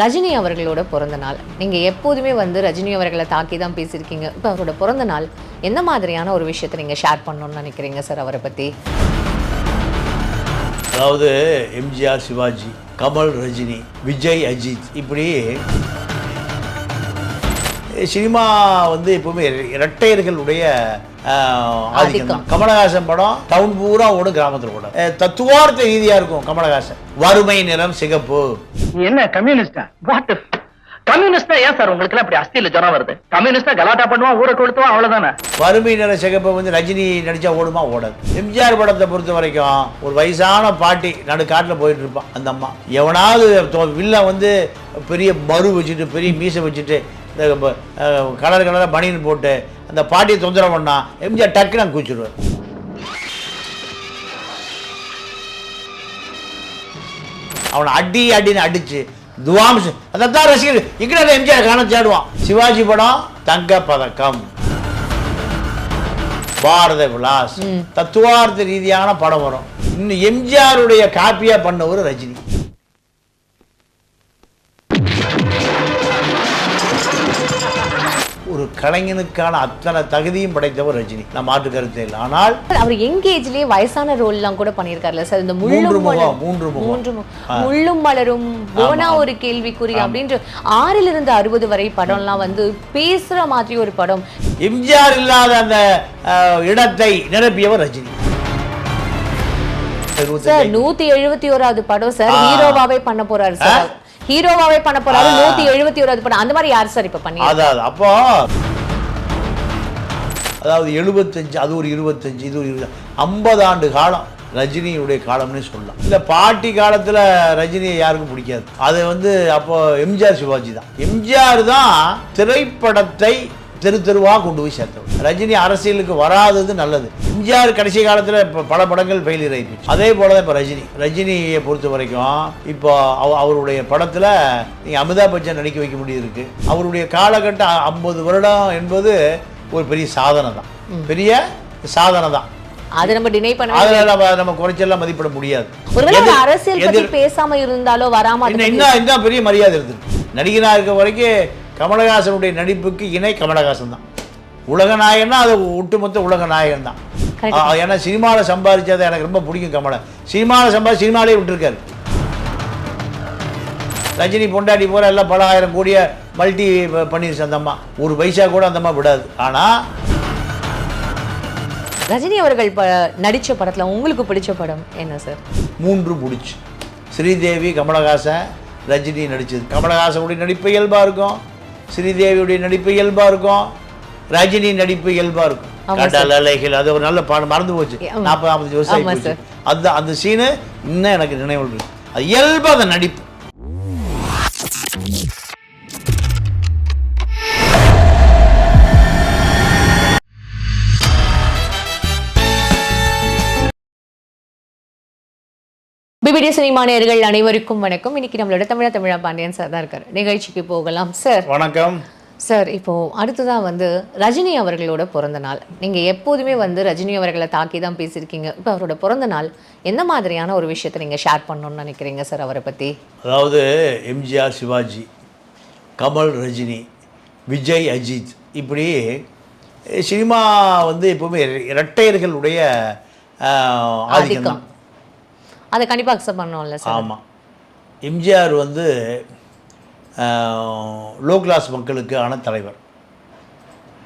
ரஜினி அவர்களோட பிறந்த நாள். நீங்கள் எப்போதுமே வந்து ரஜினி அவர்களை தாக்கி தான் பேசியிருக்கீங்க. இப்போ அவரோட பிறந்த நாள் எந்த மாதிரியான ஒரு விஷயத்தை நீங்கள் ஷேர் பண்ணணும்னு நினைக்கிறீங்க சார் அவரை பற்றி? அதாவது எம்ஜிஆர், சிவாஜி, கமல், ரஜினி, விஜய், அஜித், இப்படி சினிமா வந்து எப்பவுமே இரட்டையர்களுடைய ஆதிக்கம் தான். கமலஹாசன் படம் டவுன் பூரா ஓடும், கிராமத்தில் ஓடும். தத்துவார்த்த ரீதியா இருக்கும் கமலஹாசன். வறுமை நிறம் சிகப்பு. என்ன கம்யூனிஸ்டா? வாட் கம்யூனிஸ்டா? ஏன் சார் உங்களுக்கு அப்படி அஸ்தியில ஜுரம் வருது? கம்யூனிஸ்டா கலாட்டா பண்ணுவான், ஊரை கொளுத்துவான், அவ்வளவுதானே. வறுமை நிற சிகப்பை வந்து ரஜினி நடிச்சா ஓடுமா? ஓடாது. எம்ஜிஆர் படத்தை பொறுத்த வரைக்கும் ஒரு வயசான பாட்டி நடுக்காட்டில் போயிட்டு இருப்பான். அந்த அம்மா எவனாவது வில்ல வந்து பெரிய மறு வச்சுட்டு பெரிய மீசை வச்சுட்டு இந்த கலர் கலராக பனியன் போட்டு அந்த பாட்டியை தொந்தரவு பண்ணா எம்ஜிஆர் டக்குன்னு நான் கூச்சிடுவார். அவனை அடின்னு அடிச்சு துவாம்சு அதான் ரசிகர் இங்கே எம்ஜிஆர் காண தேடுவான். சிவாஜி படம் தங்க பதக்கம், பாரத விலாஸ், தத்துவார்த்த ரீதியான படம் வரும். இன்னும் எம்ஜிஆருடைய காப்பியா பண்ண ஒரு ரஜினி. ஒரு கலைஞனுக்கான அத்தனை தகுதியும் படைத்தவர் ரஜினி, நான் மாற்று கருத்து இல்லை. ஆனால் அவர் எங்கேஜ்லயே வயசான ரோல்லாம் கூட பண்ணியிருக்காருல்ல சார். இந்த முள்ளும் மலரும், போனா ஒரு கேள்விக்குறி அப்படின்ற 6 to 60 வரை படம்லாம் வந்து பேசுற மாதிரி ஒரு படம். எம்ஜிஆர் இல்லாத அந்த இடத்தை நிரப்பியவர் ரஜினி. சார் 171வது படம் சார், ஹீரோவாவே பண்ண போறாரு சார். ஹீரோவாவே பண்ண போறாரு 171வது படம். அந்த மாதிரி யார் சார் இப்ப பண்ணி? அதாவது அப்போ அதாவது 75, அது ஒரு 25, இது ஒரு 20, 50 ஆண்டு காலம் ரஜினியுடைய காலம்னே சொல்லலாம். இந்த பாட்டி காலத்துல ரஜினியை யாருக்கும் பிடிக்காது. அது வந்து அப்போ எம்ஜிஆர், சிவாஜி தான். எம்ஜிஆர் தான் திரைப்படத்தை தெருவா கொண்டு போய் சேர்த்தவர். ரஜினி அரசியலுக்கு வராதது நல்லது. எம்ஜிஆர் கடைசி காலத்தில் இப்போ பல படங்கள் ஃபெயிலியர் ஆகிடுச்சு. அதே போல தான் இப்போ ரஜினியை பொறுத்த வரைக்கும் இப்போ அவருடைய படத்தில் நீங்கள் அமிதாப் பச்சன் நடிக்க வைக்க முடியுது இருக்கு. அவருடைய காலகட்டம் 50 வருடம் என்பது ஒரு பெரிய சாதனை தான், பெரிய சாதனை தான். அது நம்ம டினை பண்ண நம்ம குறைச்செல்லாம் மதிப்பிட முடியாது. ஒருவேளை அரசியல் பத்தி பேசாம இருந்தாலோ வராம இன்னும் பெரிய மரியாதை இருந்தது. நடிகனாக இருக்க வரைக்கும் கமலஹாசனுடைய நடிப்புக்கு இணை கமலஹாசன் தான். உலக நாயகன்னா அது ஒட்டுமொத்த உலக நாயகன் தான். ஏன்னா சினிமாவில் சம்பாதிச்சதை எனக்கு ரொம்ப பிடிக்கும். கமலை சினிமாவில் சினிமாலே விட்டுருக்காரு. ரஜினி பொண்டாட்டி போற எல்லாம் பல 1000 கோடியை மல்டி பண்ணிருச்சு அந்த அம்மா. ஒரு பைசா கூட அந்த அம்மா விடாது. ஆனால் ரஜினி அவர்கள் நடித்த படத்தில் உங்களுக்கு பிடிச்ச படம் என்ன சார்? 3 பிடிச்சி. ஸ்ரீதேவி, கமலஹாசன், ரஜினி நடிச்சது. கமலஹாசனுடைய நடிப்பு இயல்பாக இருக்கும், ஸ்ரீதேவியுடைய நடிப்பு இயல்பாக இருக்கும், ரஜினி நடிப்பு இயல்பாக இருக்கும். கடல் அலைகள் அது ஒரு நல்ல பாடம், மறந்து போச்சு. 40-50 வருஷம் ஆகிப்போச்சு. அந்த சீனு இன்னும் எனக்கு நினைவு இருக்கு. அது இயல்பாக அந்த நடிப்பு. பிபிடி சினிமா நேயர்கள் அனைவருக்கும் வணக்கம். இன்னைக்கு நம்மளோட தமிழா பாண்டியன் சார் தான் இருக்காரு. நிகழ்ச்சிக்கு போகலாம் சார். வணக்கம் சார். இப்போ அடுத்ததான் வந்து ரஜினி அவர்களோட பிறந்த நாள். நீங்கள் எப்போதுமே வந்து ரஜினி அவர்களை தாக்கி தான் பேசியிருக்கீங்க. இப்போ அவரோட பிறந்த நாள் எந்த மாதிரியான ஒரு விஷயத்தை நீங்கள் ஷேர் பண்ணணும்னு நினைக்கிறீங்க சார் அவரை பற்றி? அதாவது எம்ஜிஆர், சிவாஜி, கமல், ரஜினி, விஜய், அஜித், இப்படி சினிமா வந்து எப்பவுமே இரட்டையர்களுடைய ஆதிக்கம் தான். அதை கண்டிப்பாக அக்செப்ட் பண்ணோம்ல சார். ஆமாம். எம்ஜிஆர் வந்து லோ கிளாஸ் மக்களுக்கான தலைவர்.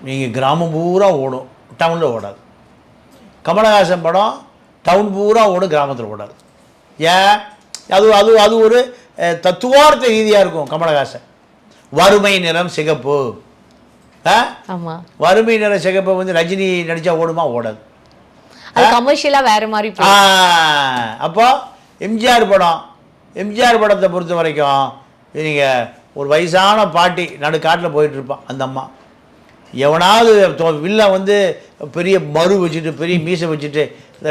நீங்கள் கிராமம் பூரா ஓடும், டவுனில் ஓடாது. கமலஹாசன் படம் டவுன் பூரா ஓடும், கிராமத்தில் ஓடாது. ஏன்? அது ஒரு தத்துவார்த்த ரீதியாக இருக்கும். கமலஹாசன் வறுமை நிறம் சிகப்பு. ஆமாம். வறுமை நிற சிகப்பை வந்து ரஜினி நடித்தா ஓடுமா? ஓடாது. அது கமர்ஷியலாக வேறு மாதிரி. அப்போ எம்ஜிஆர் படத்தை பொறுத்த வரைக்கும் நீங்கள் ஒரு வயசான பாட்டி நடுக்காட்டில் போயிட்டு இருப்பான். அந்த அம்மா எவனாவது வில்ல வந்து பெரிய மறு வச்சுட்டு பெரிய மீசை வச்சுட்டு இந்த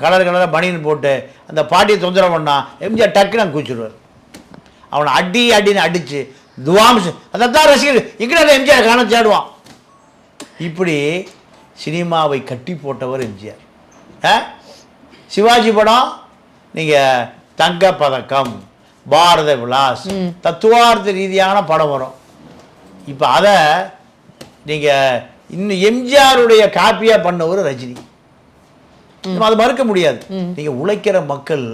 கலர் கலராக பனியன் போட்டு அந்த பாட்டியை தொந்தரவு பண்ணா எம்ஜிஆர் டக்குன்னு நான் கூச்சிடுவார். அவனை அடின்னு அடிச்சு துவாம்சு அதான் ரசிகர் இங்கே எம்ஜிஆர் காண தேடுவான். இப்படி சினிமாவை கட்டி போட்டவர் எம்ஜிஆர். சிவாஜி படம் நீங்கள் தங்க பதக்கம், பாரத விலாஸ் தத்துவார்த்த ரீதியான படம் வரும். இப்போ அதை நீங்கள் இன்னும் எம்ஜிஆருடைய காப்பியாக பண்ணவர் ரஜினி. அதை மறுக்க முடியாது. நீங்கள் உழைக்கிற மக்கள்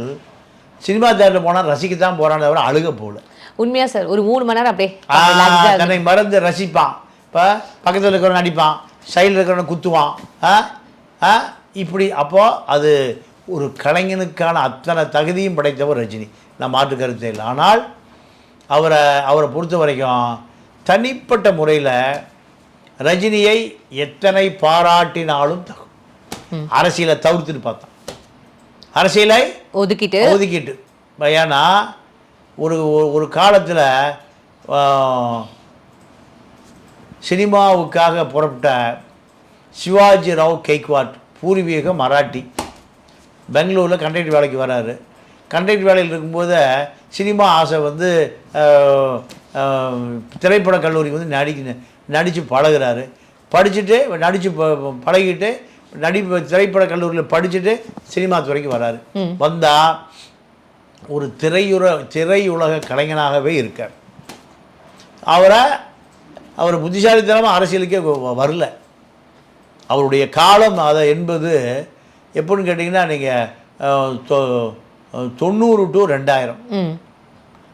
சினிமா தேட்டரில் போனால் ரசிக்கத்தான் போகிறான்னு தவிர அழுக போகல. உண்மையா சார், ஒரு 3 மணி நேரம் அப்படியே தன்னை மறந்து ரசிப்பான். இப்போ பக்கத்தில் இருக்கிறவன் நடிப்பான், சைடில் இருக்கிறவன் குத்துவான், இப்படி. அப்போ அது ஒரு கலைஞனுக்கான அத்தனை தகுதியும் படைத்தவர் ரஜினி, நான் மாற்று கருத்தே இல்லை. ஆனால் அவரை பொறுத்த வரைக்கும் தனிப்பட்ட முறையில் ரஜினியை எத்தனை பாராட்டினாலும் தகும். அரசியலை தவிர்த்துட்டு பார்த்தான், அரசியலை ஒதுக்கிட்டு. ஏன்னா ஒரு காலத்தில் சினிமாவுக்காக புறப்பட்ட சிவாஜி ராவ் கெய்க்வாட், பூர்வீக மராட்டி, பெங்களூரில் கண்டக்டர் வேலைக்கு வராரு. கண்டக்டர் வேலையில் இருக்கும்போது சினிமா ஆசை வந்து திரைப்பட கல்லூரிக்கு வந்து நடித்து பழகிறாரு. படிச்சுட்டு பழகிட்டு திரைப்பட கல்லூரியில் படிச்சுட்டு சினிமா துறைக்கு வராரு. வந்தால் ஒரு திரையுலக கலைஞனாகவே இருக்கார். அவர் புத்திசாலித்தனமாக அரசியலுக்கே வரல. அவருடைய காலம் அதை என்பது எப்படின்னு கேட்டிங்கன்னா, நீங்கள் 90 to 2000,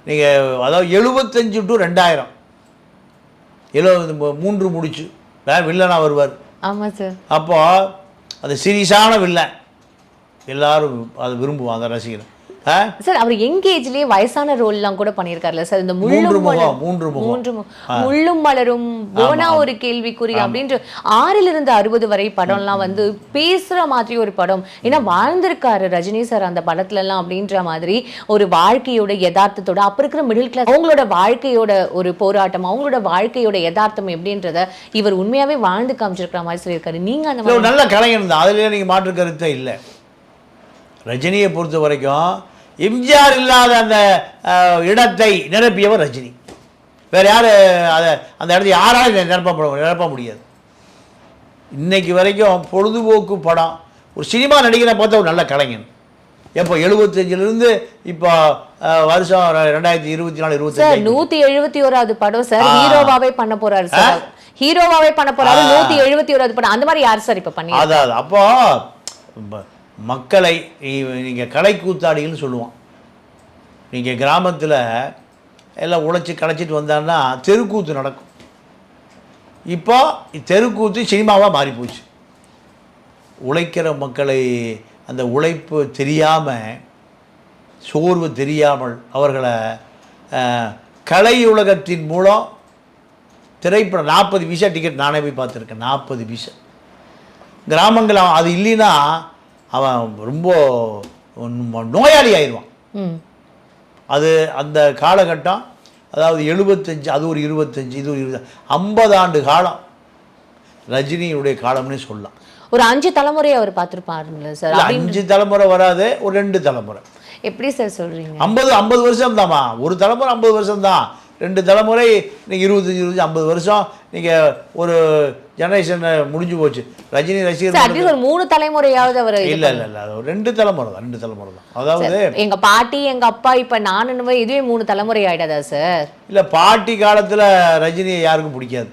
நீங்கள் அதாவது 75 to 2000, 3 முடிச்சு வில்லனாக வருவார். ஆமாம் சார். அப்போ அது சீரியஸான வில்லன், எல்லாரும் அதை விரும்புவாங்க, ரசிகர். சார் அவர் எங்கேஜ்லயே வயசான ரோல்லாம் கூட பண்ணியிருக்காருல்ல சார். இந்த முள்ளும் மலரும், போனா ஒரு கேள்விக்குறி அப்படின்ற 6 to 60 வரை படம்லாம் வந்து பேசுற மாதிரி ஒரு படம். ஏன்னா வாழ்ந்திருக்காரு ரஜினி சார் அந்த படத்துல எல்லாம் அப்படின்ற மாதிரி ஒரு வாழ்க்கையோட யதார்த்தத்தோட, அப்ப இருக்கிற மிடில் கிளாஸ் அவங்களோட வாழ்க்கையோட ஒரு போராட்டம், அவங்களோட வாழ்க்கையோட யதார்த்தம் எப்படின்றத இவர் உண்மையாவே வாழ்ந்து காமிச்சிருக்கிற மாதிரி சொல்லியிருக்காரு. நீங்க அந்த மாதிரி நல்ல கலைஞர் தான், அதுல நீங்க மாற்று கருத்தே இல்லை. ரஜினியை பொறுத்த வரைக்கும் எம்ஜிஆர் இல்லாத அந்த இடத்தை நிரப்பியவர் ரஜினி. வேற யார் அந்த இடத்தை யாராலும் நிரப்ப முடியாது. இன்னைக்கு வரைக்கும் பொழுதுபோக்கு படம், ஒரு சினிமா நடிகரை பார்த்த ஒரு நல்ல கலைஞன். எப்போ 75லிருந்து இப்போ வருஷம் 2024-25 171வது படம் சார். ஹீரோவாவே பண்ண போறாரு சார். ஹீரோவாவே பண்ண போறாரு. 171வது படம். அந்த மாதிரி யார் சார் இப்ப பண்ணி? அதாவது அப்போ மக்களை நீங்கள் கலைக்கூத்தாடிகள்னு சொல்லுவான். நீங்கள் கிராமத்தில் எல்லாம் உழைச்சி களைச்சிட்டு வந்தான்னா தெருக்கூத்து நடக்கும். இப்போ தெருக்கூத்து சினிமாவாக மாறிப்போச்சு. உழைக்கிற மக்களை அந்த உழைப்பு தெரியாமல், சோர்வு தெரியாமல் அவர்களை கலை உலகத்தின் மூலம் திரைப்படம் 40 பைசா டிக்கெட் நானே போய் பார்த்துருக்கேன். 40 பைசா கிராமங்கள் அது இல்லைன்னா அவன் ரொம்ப நோயாளி ஆயிடுவான். அது அந்த காலகட்டம், அதாவது 75, அது ஒரு 25, இது ஒரு 20, 50 ஆண்டு காலம் ரஜினியுடைய காலம்னே சொல்லலாம். ஒரு 5 தலைமுறை அவர் பார்த்துருப்பாருங்களா சார்? 5 தலைமுறை வராது, ஒரு 2 தலைமுறை. எப்படி சார் சொல்றீங்க? 50 வருஷம் தான்மா. ஒரு தலைமுறை 50 வருஷம் தான். 2 தலைமுறை நீங்கள் 25, 50 வருஷம். நீங்கள் ஒரு ஜெனரேஷன் முடிஞ்சு போச்சு. ரஜினி ரசிகர் ஒரு 3 தலைமுறையாவது அவர் இல்லை அது ஒரு 2 தலைமுறை தான். 2 தலைமுறை தான். அதாவது எங்க பாட்டி, எங்க அப்பா, இப்ப நான் இதுவே 3 தலைமுறை ஆயிடாதா சார்? இல்லை, பாட்டி காலத்தில் ரஜினியை யாருக்கும் பிடிக்காது.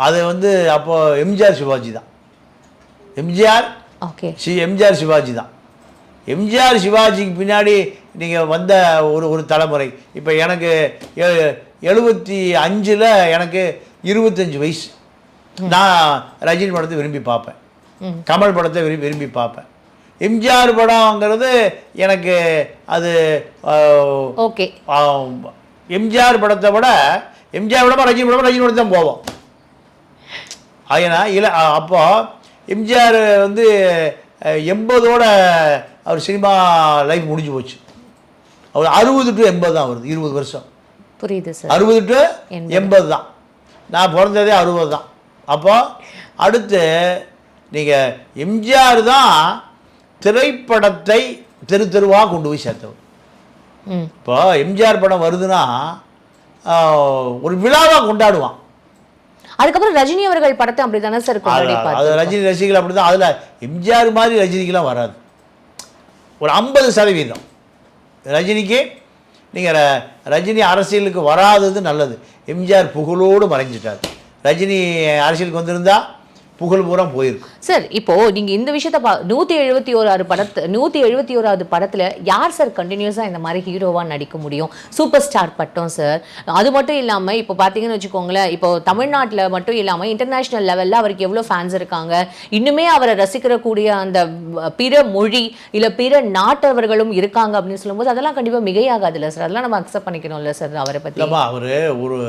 அது வந்து அப்போ எம்ஜிஆர் சிவாஜி தான். எம்ஜிஆர் சிவாஜி தான். எம்ஜிஆர் சிவாஜிக்கு பின்னாடி நீங்கள் வந்த ஒரு தலைமுறை. இப்போ எனக்கு 75ல் எனக்கு 25 வயசு. நான் ரஜினி படத்தை விரும்பி பார்ப்பேன், கமல் படத்தை விரும்பி பார்ப்பேன். எம்ஜிஆர் படம்ங்கிறது எனக்கு அது ஓகே. எம்ஜிஆர் படத்தை விட ரஜினி படத்தை தான் போவோம். ஏன்னா அப்போ எம்ஜிஆர் வந்து 80ஓட அவர் சினிமா லைஃப் முடிஞ்சு போச்சு. அவர் 60 to 80 தான் வருது, 20 வருஷம். புரியுது சார். 60 to 80 தான். நான் பிறந்ததே 60 தான். அப்போ அடுத்து நீங்கள் எம்ஜிஆர் தான் திரைப்படத்தை தெருவாக கொண்டு போய் சேர்த்தவர். இப்போ எம்ஜிஆர் படம் வருதுன்னா ஒரு விழாவாக கொண்டாடுவான். அதுக்கப்புறம் ரஜினி அவர்கள் படத்தை அப்படி தானே சார் கொண்டாடிப்பாரு. அது ரஜினி ரசிகர்கள் அப்படி தான். அதில் எம்ஜிஆர் மாதிரி ரஜினிக்கெலாம் வராது. ஒரு 50% ரஜினிக்கு நீங்கள் ரஜினி அரசியலுக்கு வராதது நல்லது. எம்ஜிஆர் புகழோடு மறைஞ்சிட்டார். ரஜினி அரசியலுக்கு வந்திருந்தா புகழ் பூரா போயிருக்கும். சார் இப்போ நீங்க இந்த விஷயத்த 171வது படத்துல யார் சார் கண்டினியூஸா இந்த மாதிரி ஹீரோவா நடிக்க முடியும்? சூப்பர் ஸ்டார் பட்டம் சார். அது மட்டும் இல்லாம இப்போ பாத்தீங்கன்னு வச்சுக்கோங்களேன், இப்போ தமிழ்நாட்டுல மட்டும் இல்லாம இன்டர்நேஷனல் லெவல்ல அவருக்கு எவ்வளவு ஃபேன்ஸ் இருக்காங்க. இன்னுமே அவரை ரசிக்கிறக்கூடிய அந்த பிற மொழி இல்ல பிற நாட்டவர்களும் இருக்காங்க அப்படின்னு சொல்லும்போது அதெல்லாம் கண்டிப்பா மிகையாகாதுல்ல சார். அதெல்லாம் நம்ம அக்செப்ட் பண்ணிக்கணும்ல சார் அவரை பத்தி. அவர் ஒரு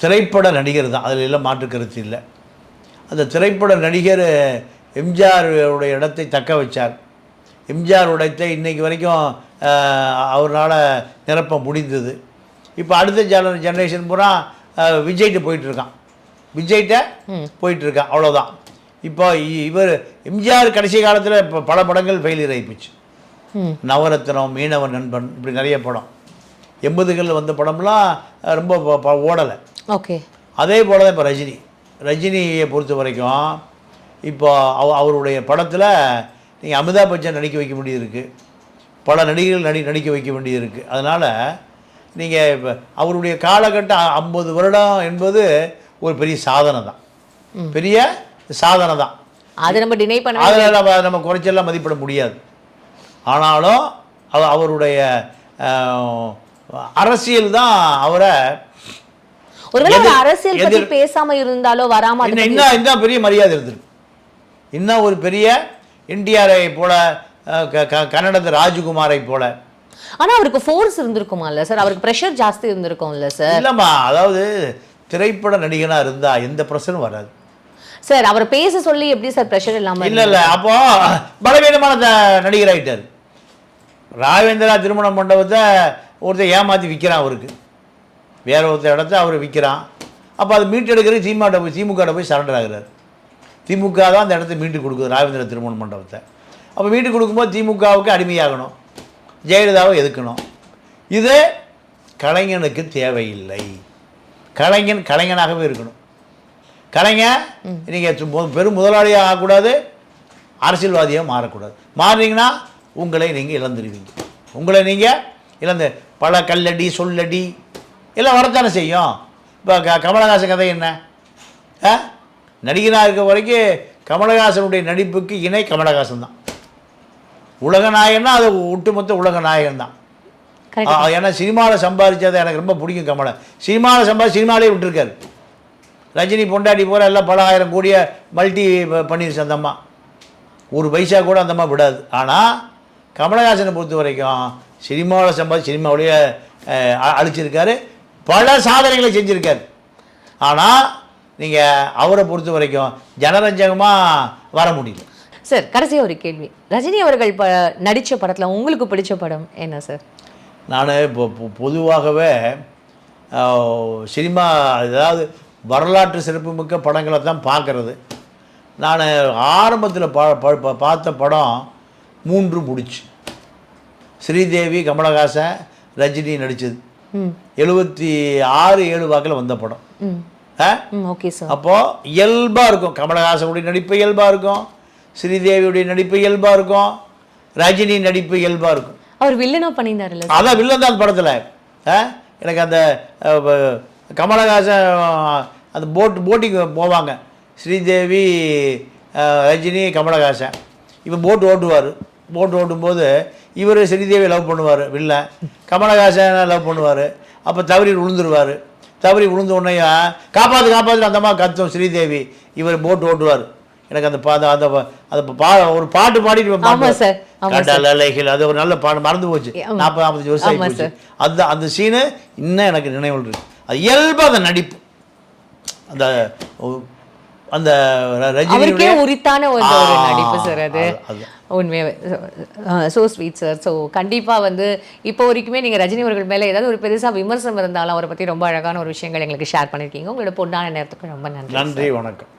திரைப்பட நடிகர் தான், அதில் எல்லாம் மாற்று கருத்து இல்லை. அந்த திரைப்பட நடிகர் எம்ஜிஆருடைய இடத்தை தக்க வச்சார். எம்ஜிஆர் இடத்தை இன்றைக்கு வரைக்கும் அவரால் நிரப்ப முடிந்தது. இப்போ அடுத்த ஜெனரேஷன் பூரா விஜய்கிட்ட போயிட்டுருக்கான், அவ்வளோதான். இப்போ இவர் எம்ஜிஆர் கடைசி காலத்தில் இப்போ பல படங்கள் ஃபெயிலியர் ஆகிப்போச்சு. நவரத்னம், மீனவன் நண்பன், இப்படி நிறைய படம் 80களில் வந்த படம்லாம் ரொம்ப ஓடலை. ஓகே. அதே போல் தான் இப்போ ரஜினியை பொறுத்த வரைக்கும் இப்போ அவருடைய படத்தில் நீங்கள் அமிதாப் பச்சன் நடிக்க வைக்க வேண்டியது இருக்குது, பல நடிகர்கள் நடிக்க வைக்க வேண்டியது இருக்குது. அதனால் நீங்கள் இப்போ அவருடைய காலகட்டம் 50 வருடம் என்பது ஒரு பெரிய சாதனை தான், அதை நம்ம டினை பண்ண, அதில் நம்ம குறைச்செல்லாம் மதிப்பிட முடியாது. ஆனாலும் அவருடைய அரசியல் தான் அவரை ஒருவேளை அரசியல் பத்தி பேசாம இருந்தாலோ வராம இன்னும் பெரிய மரியாதை இருந்திருக்கு. இன்னும் ஒரு பெரிய என்டிஆரை போல, கன்னடத்து ராஜகுமாரை போல. ஆனா அவருக்கு ஃபோர்ஸ் இருந்திருக்குமா இல்ல சார்? அவருக்கு பிரஷர் ஜாஸ்தி இருந்திருக்கும் இல்ல சார்? இல்லம்மா, அதாவது திரைப்பட நடிகனா இருந்தா எந்த பிரஷரும் வராது சார். அவர் பேச சொல்லி எப்படி சார் பிரஷர் இல்லாம? இல்ல அப்போ பலவீனமான நடிகர் ஆயிட்டார். ராகவேந்திரா திருமண மண்டபத்தை ஒருத்தர் ஏமாற்றி விற்கிறான், அவருக்கு வேற ஒருத்தர் இடத்த அவர் விற்கிறான். அப்போ அதை மீட்டெடுக்கிறது திமுக போய் சரண்டர் ஆகிறார். திமுக தான் அந்த இடத்த மீட்டு கொடுக்குது, ராகவேந்திர திருமண மண்டபத்தை. அப்போ மீட்டு கொடுக்கும்போது திமுகவுக்கு அடிமையாகணும், ஜெயலலிதாவை எதுக்கணும். இது கலைஞனுக்கு தேவையில்லை. கலைஞனாகவே இருக்கணும். கலைஞர் நீங்கள் பெரும் முதலாளியாக ஆகக்கூடாது, அரசியல்வாதியாக மாறக்கூடாது. மாறினீங்கன்னா உங்களை நீங்கள் இழந்துடுவீங்க. பல கல்லடி சொல்லடி எல்லாம் வரத்தானே செய்யும். இப்போ கமலஹாசன் கதை என்ன? நடிகனாக இருக்க வரைக்கும் கமலஹாசனுடைய நடிப்புக்கு இணை கமலஹாசன் தான். உலக நாயகன்னா அது ஒட்டுமொத்த உலக நாயகன் தான். ஏன்னா சினிமாவில் சம்பாதிச்சதை எனக்கு ரொம்ப பிடிக்கும். கமலை சினிமாவிலே விட்டுருக்காரு. ரஜினி பொண்டாட்டி போகிற எல்லாம் பல ஆயிரம் கோடியை மல்டி பண்ணிருச்சு அந்த அம்மா. ஒரு பைசா கூட அந்த அம்மா விடாது. ஆனால் கமலஹாசனை பொறுத்த வரைக்கும் சினிமாவில் சினிமாவிலேயே அழிச்சிருக்காரு, பல சாதனைகளை செஞ்சுருக்காரு. ஆனால் நீங்கள் அவரை பொறுத்த வரைக்கும் ஜனரஞ்சகமாக வர முடியல. சார், கடைசியாக ஒரு கேள்வி. ரஜினி அவர்கள் நடித்த படத்தில் உங்களுக்கு பிடிச்ச படம் என்ன சார்? நான் இப்போ பொதுவாகவே சினிமா, அதாவது வரலாற்று சிறப்புமிக்க படங்களை தான் பார்க்குறது. நான் ஆரம்பத்தில் பார்த்த படம் 3 முடிச்சு. ஸ்ரீதேவி, கமலஹாசன், ரஜினி நடித்தது 76-7 வாக்கில் வந்த படம். Okay sir. அப்போது இயல்பாக இருக்கும். கமலஹாசனுடைய நடிப்பு இயல்பாக இருக்கும், ஸ்ரீதேவியுடைய நடிப்பு இயல்பாக இருக்கும், ரஜினி நடிப்பு இயல்பாக இருக்கும். அவர் வில்லனா பண்ணியிருந்தாருல்ல? அதான் வில்லன் தான் அந்த படத்தில். எனக்கு அந்த கமலஹாசன் அந்த போட்டிங் போவாங்க, ஸ்ரீதேவி, ரஜினி, கமலஹாசன். இவன் போட்டு ஓட்டும்போது இவர் ஸ்ரீதேவியை லவ் பண்ணுவார் வில்லன், கமலஹாசனை லவ் பண்ணுவார். அப்போ தவறி விழுந்துருவார். தவறி விழுந்த உடனே காப்பாற்று அந்த மாதிரி கத்தும் ஸ்ரீதேவி. இவர் போட்டு ஓட்டுவார். எனக்கு அந்த ஒரு பாட்டு பாடிட்டு கடல் அலைகள், அது ஒரு நல்ல பாட்டு, மறந்து போச்சு, 40-45 வருஷம் ஆகிப்போச்சு. அந்த சீனு இன்னும் எனக்கு நினைவில் இருக்கு. அது இயல்பாக அந்த நடிப்பு, அந்த அந்த ரஜினிக்கே உரித்தான ஒரு நடிப்பு சார். அது உண்மையாகவே ஸோ ஸ்வீட் சார். ஸோ கண்டிப்பாக இப்போ வரைக்குமே நீங்கள் ரஜினி அவர்கள் மேலே ஏதாவது ஒரு பெருசாக விமர்சனம் இருந்தாலும் அவரை பற்றி ரொம்ப அழகான ஒரு விஷயங்கள் எங்களுக்கு ஷேர் பண்ணியிருக்கீங்க. உங்களோட பொன்னான நேரத்துக்கு ரொம்ப நன்றி. நன்றி, வணக்கம்.